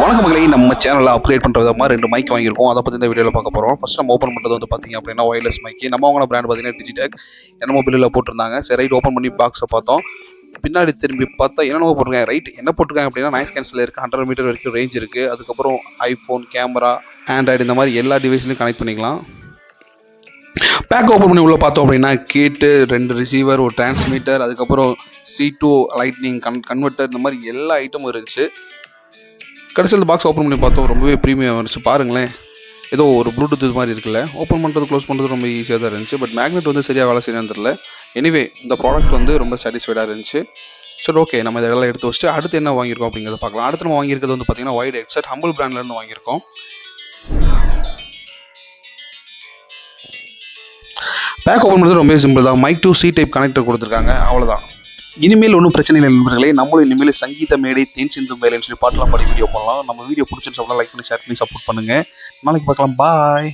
வணக்கம் மகளே, நம்ம சேனலில் அப்கிரேட் பண்ணுற விதமாக 2 மைக் வாங்கியிருக்கோம். அதை பற்றி இந்த வீடியோவில் பார்க்க போகிறோம். ஃபர்ஸ்ட் நம்ம ஓப்பன் பண்ணுறது வந்து பார்த்திங்க அப்படின்னா ஒயர்லெஸ் மைக்கு. நம்ம வாங்கின பிராண்ட் பார்த்தீங்கன்னா டிஜிடெக். என்னமோ பில்லில் போட்டிருந்தாங்க. சரி, ரைட் ஓப்பன் பண்ணி பாக்ஸை பார்த்தோம். பின்னாடி திரும்பி பார்த்தா என்னென்னமோ போட்டிருக்காங்க. ரைட் என்ன போட்டிருக்காங்க அப்படின்னா நாய்ஸ் கேன்சல் இருக்குது, 100 மீட்டர் வரைக்கும் ரேஞ்ச் இருக்குது. அதுக்கப்புறம் ஐஃபோன், கேமரா, ஆண்ட்ராய்டு இந்த மாதிரி எல்லா டிவைஸ்லையும் கனெக்ட் பண்ணிக்கலாம். பேக் ஓப்பன் பண்ணி உள்ளே பார்த்தோம் அப்படின்னா கேட்டு 2 ரிசீவர், ஒரு டிரான்ஸ்மீட்டர், அதுக்கப்புறம் C2 லைட்னிங் கன்வெர்ட்டர், இந்த மாதிரி எல்லா ஐட்டமும் இருந்துச்சு. கடைசியில் பாக்ஸ் ஓப்பன் பண்ணி பார்த்தோம், ரொம்பவே ப்ரீமியம் இருந்துச்சு. பாருங்களேன், ஏதோ ஒரு ப்ளூடூத் இது மாதிரி இருக்குல்ல, ஓப்பன் பண்ணுறது க்ளோஸ் பண்ணுறது ரொம்ப ஈஸியாக தான் இருந்துச்சு. பட் மேக்னெட் வந்து சரியாக வேலை செய்யணும்னு தெரியல. எனிவே இந்த ப்ராடக்ட் வந்து ரொம்ப சாட்டிஸ்ஃபைடாக இருந்துச்சு. சரி, ஓகே, நம்ம இதெல்லாம் எடுத்து வச்சுட்டு அடுத்து என்ன வாங்கியிருக்கோம் அப்படிங்கிறத பார்க்கலாம். அடுத்து நம்ம வாங்கியிருக்கிறது வந்து பார்த்தீங்கன்னா வைட் ஹெட்செட் ஹம்பிள் பிராண்ட்லேருந்து வாங்கியிருக்கோம். பேக் ஓப்பன் பண்ணுறது ரொம்ப சிம்பிள் தான். Mic to C type connector கொடுத்துருக்காங்க, அவ்வளோதான். இனிமேல் ஒன்றும் பிரச்சனை இல்லை நண்பர்களே. நம்மளும் இனிமேல் சங்கீத மேடை தேன் சிந்து மேலைன்னு சொல்லி பாட்டெல்லாம் பாடி வீடியோ பண்ணலாம். நம்ம வீடியோ பிடிச்சிருச்சு அப்படின்னா லைக் பண்ணி ஷேர் பண்ணி சப்போர்ட் பண்ணுங்கள். நாளைக்கு பார்க்கலாம். பாய்.